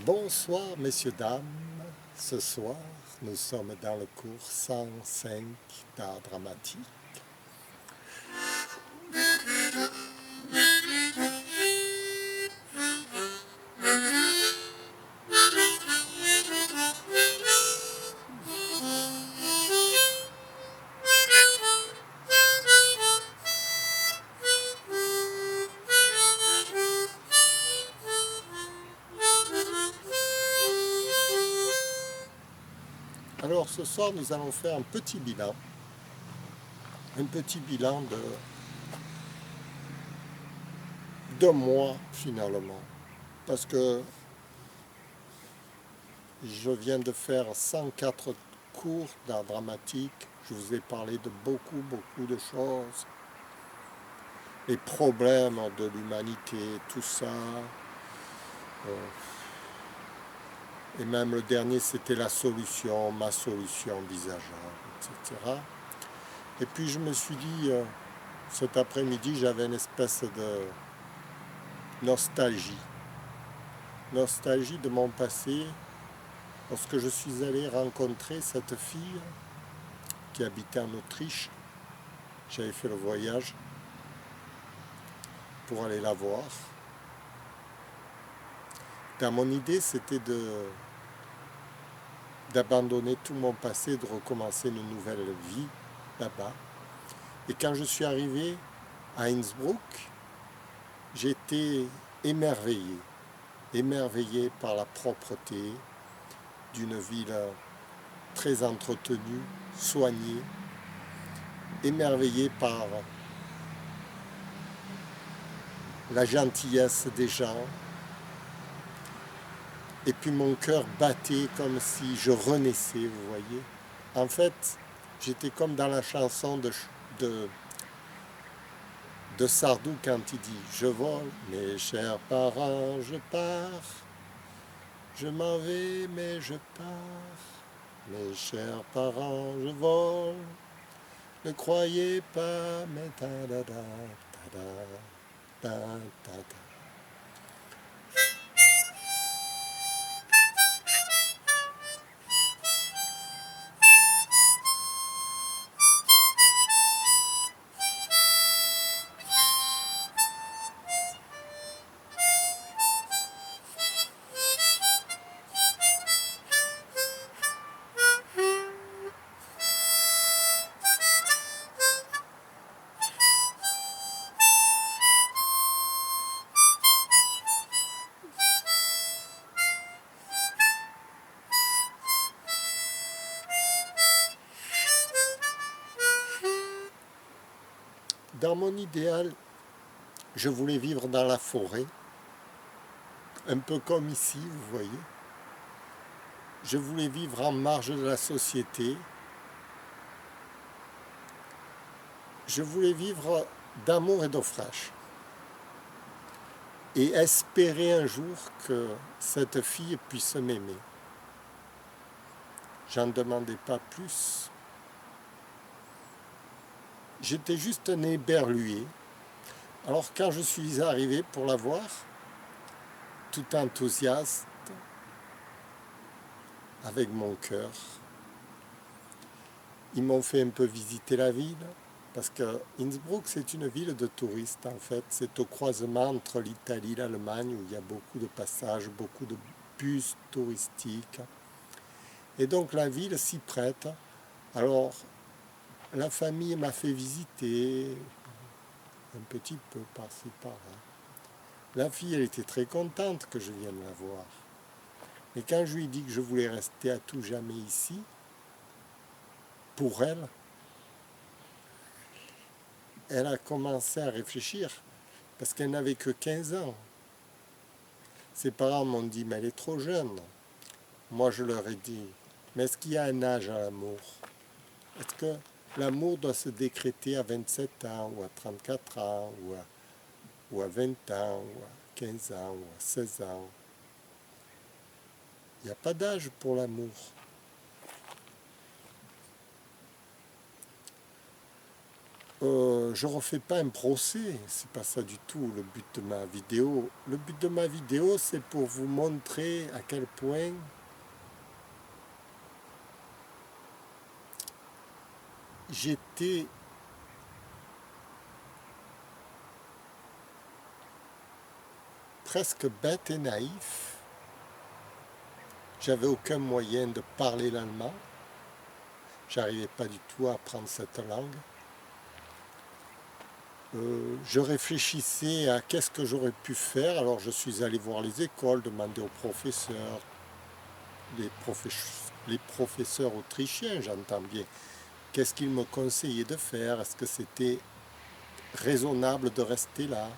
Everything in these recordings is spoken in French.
Bonsoir messieurs, dames. Ce soir, nous sommes dans le cours 105 d'art dramatique. Alors ce soir, nous allons faire un petit bilan de 2 mois finalement, parce que je viens de faire 104 cours d'art dramatique. Je vous ai parlé de beaucoup de choses, les problèmes de l'humanité, tout ça. Et même le dernier, c'était la solution, ma solution envisageable, etc. Et puis je me suis dit, cet après-midi, j'avais une espèce de nostalgie de mon passé, lorsque je suis allé rencontrer cette fille qui habitait en Autriche. J'avais fait le voyage pour aller la voir. Dans mon idée, c'était d'abandonner tout mon passé, de recommencer une nouvelle vie là-bas. Et quand je suis arrivé à Innsbruck, j'étais émerveillé par la propreté d'une ville très entretenue, soignée, émerveillé par la gentillesse des gens. Et puis mon cœur battait comme si je renaissais, vous voyez. En fait, j'étais comme dans la chanson de Sardou quand il dit « Je vole, mes chers parents, je pars. Je m'en vais, mais je pars. Mes chers parents, je vole. Ne croyez pas, mais ta-da-da, ta-da, ta-da-da. » Dans mon idéal, je voulais vivre dans la forêt, un peu comme ici, vous voyez. Je voulais vivre en marge de la société. Je voulais vivre d'amour et d'eau fraîche. Et espérer un jour que cette fille puisse m'aimer. J'en demandais pas plus. J'étais juste un éberlué. Alors quand je suis arrivé pour la voir, tout enthousiaste, avec mon cœur, ils m'ont fait un peu visiter la ville, parce que Innsbruck, c'est une ville de touristes en fait. C'est au croisement entre l'Italie et l'Allemagne, où il y a beaucoup de passages, beaucoup de bus touristiques. Et donc la ville s'y prête. Alors la famille m'a fait visiter un petit peu par-ci par-là. La fille, elle était très contente que je vienne la voir. Mais quand je lui ai dit que je voulais rester à tout jamais ici, pour elle, elle a commencé à réfléchir, parce qu'elle n'avait que 15 ans. Ses parents m'ont dit, mais elle est trop jeune. Moi, je leur ai dit, mais est-ce qu'il y a un âge à l'amour? Est-ce que l'amour doit se décréter à 27 ans, ou à 34 ans, ou à 20 ans, ou à 15 ans, ou à 16 ans? Il n'y a pas d'âge pour l'amour. Je refais pas un procès, c'est pas ça du tout le but de ma vidéo. Le but de ma vidéo, c'est pour vous montrer à quel point j'étais presque bête et naïf. J'avais aucun moyen de parler l'allemand. J'arrivais pas du tout à apprendre cette langue. Je réfléchissais à qu'est-ce que j'aurais pu faire. Alors je suis allé voir les écoles, demander aux professeurs, les professeurs autrichiens, j'entends bien. Qu'est-ce qu'ils me conseillaient de faire? Est-ce que c'était raisonnable de rester là?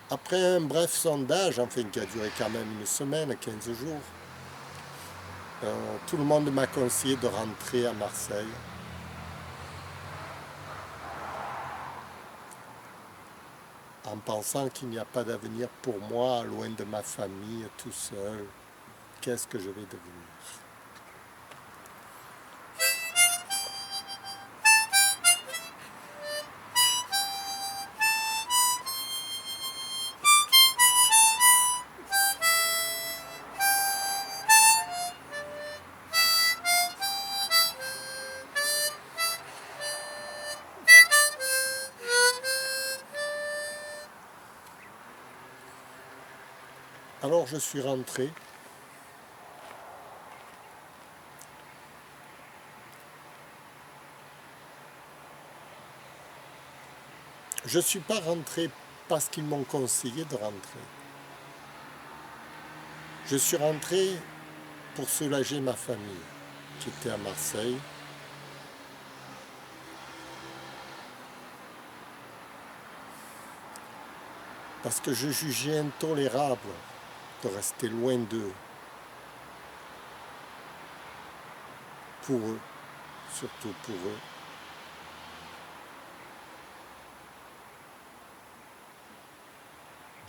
Après un bref sondage, enfin qui a duré quand même une semaine, 15 jours, tout le monde m'a conseillé de rentrer à Marseille. En pensant qu'il n'y a pas d'avenir pour moi, loin de ma famille, tout seul. Qu'est-ce que je vais devenir? Alors je suis rentré. Je ne suis pas rentré parce qu'ils m'ont conseillé de rentrer. Je suis rentré pour soulager ma famille, qui était à Marseille. Parce que je jugeais intolérable de rester loin d'eux. Pour eux, surtout pour eux.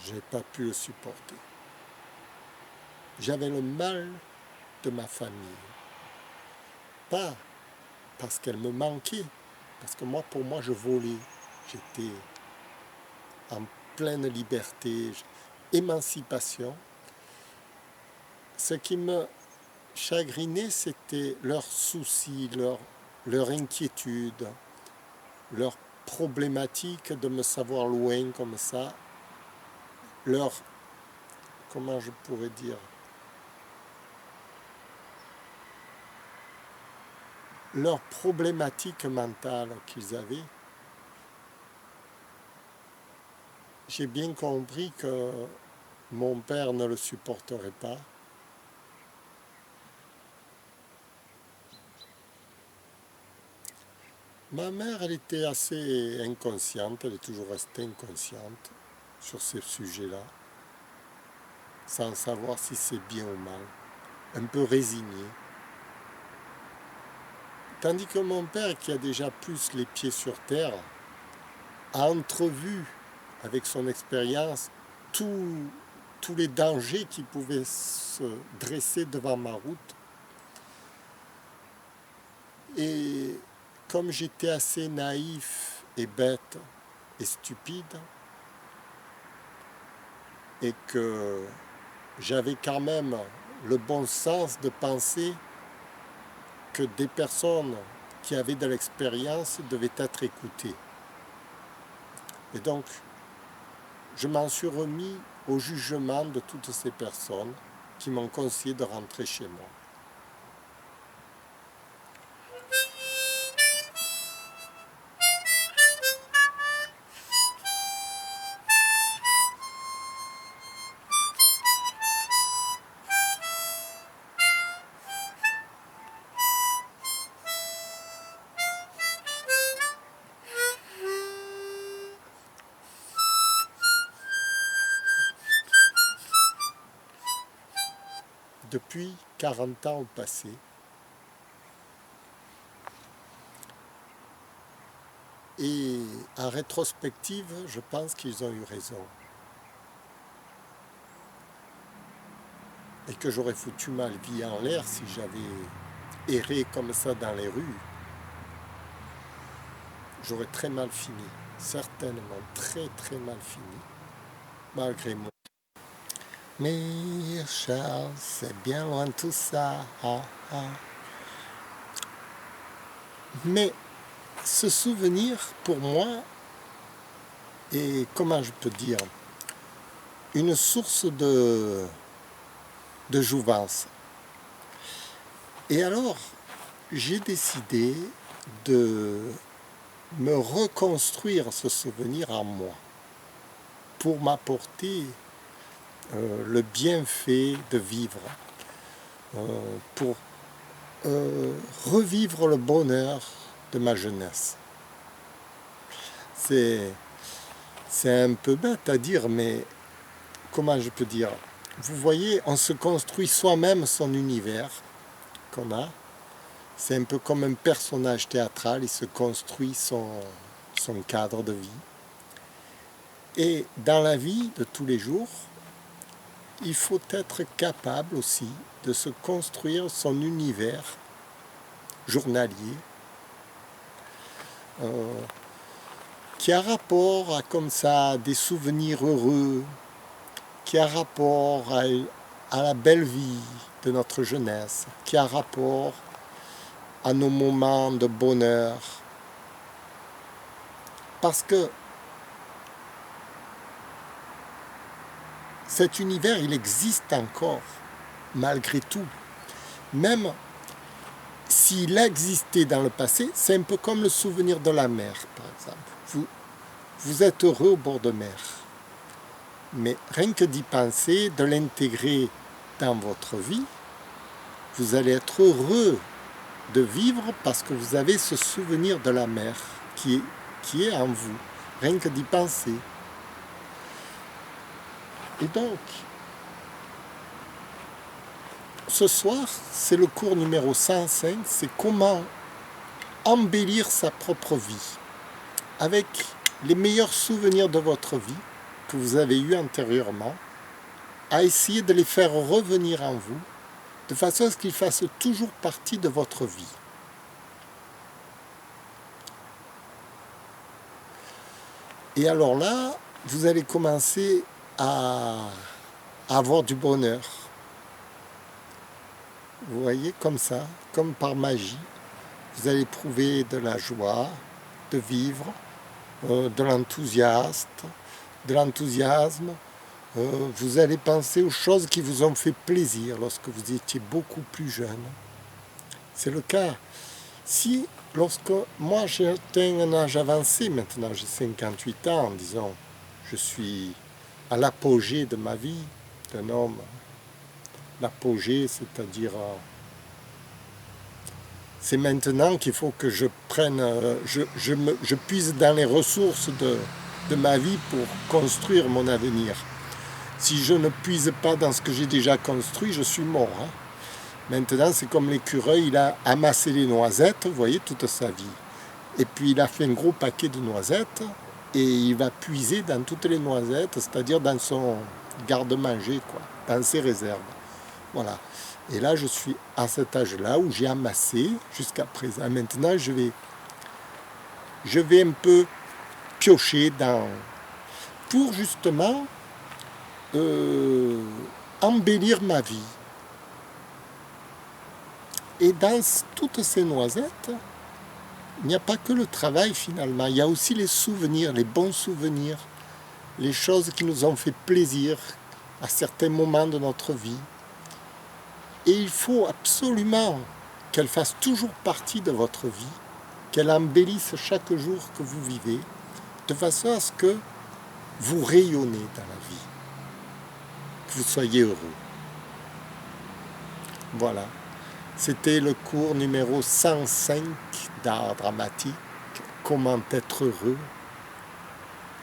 Je n'ai pas pu le supporter. J'avais le mal de ma famille. Pas parce qu'elle me manquait, parce que moi, pour moi, je volais. J'étais en pleine liberté, émancipation. Ce qui me chagrinait, c'était leurs soucis, leur inquiétude, leur problématique de me savoir loin comme ça, leur, comment je pourrais dire, leur problématique mentale qu'ils avaient. J'ai bien compris que mon père ne le supporterait pas. Ma mère, elle était assez inconsciente, elle est toujours restée inconsciente sur ces sujets-là, sans savoir si c'est bien ou mal, un peu résignée. Tandis que mon père, qui a déjà plus les pieds sur terre, a entrevu avec son expérience tous les dangers qui pouvaient se dresser devant ma route. Et comme j'étais assez naïf et bête et stupide, et que j'avais quand même le bon sens de penser que des personnes qui avaient de l'expérience devaient être écoutées. Et donc, je m'en suis remis au jugement de toutes ces personnes qui m'ont conseillé de rentrer chez moi. Depuis 40 ans au passé, et en rétrospective, je pense qu'ils ont eu raison. Et que j'aurais foutu ma vie en l'air si j'avais erré comme ça dans les rues. j'aurais très mal fini. Certainement très très mal fini, malgré moi. Mais Charles, c'est bien loin de tout ça. Ah, ah. Mais ce souvenir, pour moi, est, comment je peux dire, une source de jouvence. Et alors, j'ai décidé de me reconstruire ce souvenir en moi pour m'apporter le bienfait de vivre, pour revivre le bonheur de ma jeunesse. C'est un peu bête à dire, mais comment je peux dire? Vous voyez, on se construit soi-même son univers qu'on a. C'est un peu comme un personnage théâtral, il se construit son cadre de vie. Et dans la vie de tous les jours, il faut être capable aussi de se construire son univers journalier qui a rapport à comme ça des souvenirs heureux, qui a rapport à la belle vie de notre jeunesse, qui a rapport à nos moments de bonheur. Parce que cet univers, il existe encore, malgré tout. Même s'il existait dans le passé, c'est un peu comme le souvenir de la mer, par exemple. Vous êtes heureux au bord de mer. Mais rien que d'y penser, de l'intégrer dans votre vie, vous allez être heureux de vivre parce que vous avez ce souvenir de la mer qui est en vous. Rien que d'y penser. Et donc, ce soir, c'est le cours numéro 105, c'est comment embellir sa propre vie avec les meilleurs souvenirs de votre vie que vous avez eus antérieurement, à essayer de les faire revenir en vous, de façon à ce qu'ils fassent toujours partie de votre vie. Et alors là, vous allez commencer à avoir du bonheur. Vous voyez, comme ça, comme par magie, vous allez éprouver de la joie de vivre, de l'enthousiasme. Vous allez penser aux choses qui vous ont fait plaisir lorsque vous étiez beaucoup plus jeune. C'est le cas. Si, lorsque moi j'ai atteint un âge avancé, maintenant j'ai 58 ans, disons, je suis à l'apogée de ma vie d'un homme. L'apogée, c'est-à-dire, c'est maintenant qu'il faut que je prenne, je puise dans les ressources de ma vie pour construire mon avenir. Si je ne puise pas dans ce que j'ai déjà construit, je suis mort. Hein. Maintenant, c'est comme l'écureuil, il a amassé les noisettes, vous voyez, toute sa vie. Et puis, il a fait un gros paquet de noisettes et il va puiser dans toutes les noisettes, c'est-à-dire dans son garde-manger, quoi, dans ses réserves. Voilà. Et là, je suis à cet âge-là où j'ai amassé jusqu'à présent. Maintenant, je vais un peu piocher pour justement embellir ma vie. Et dans toutes ces noisettes, il n'y a pas que le travail finalement, il y a aussi les souvenirs, les bons souvenirs, les choses qui nous ont fait plaisir à certains moments de notre vie. Et il faut absolument qu'elles fassent toujours partie de votre vie, qu'elles embellissent chaque jour que vous vivez, de façon à ce que vous rayonnez dans la vie, que vous soyez heureux. Voilà. C'était le cours numéro 105 d'art dramatique, comment être heureux.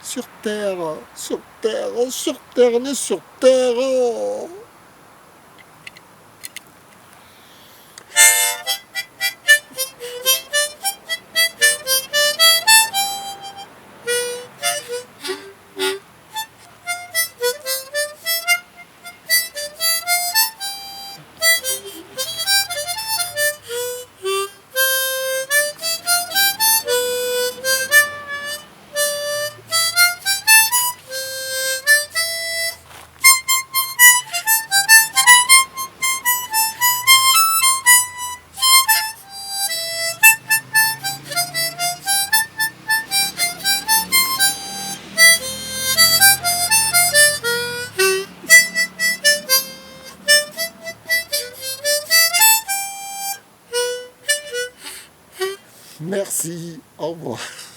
Sur terre, sur terre, sur terre, on est sur terre. Oh. Merci, au revoir.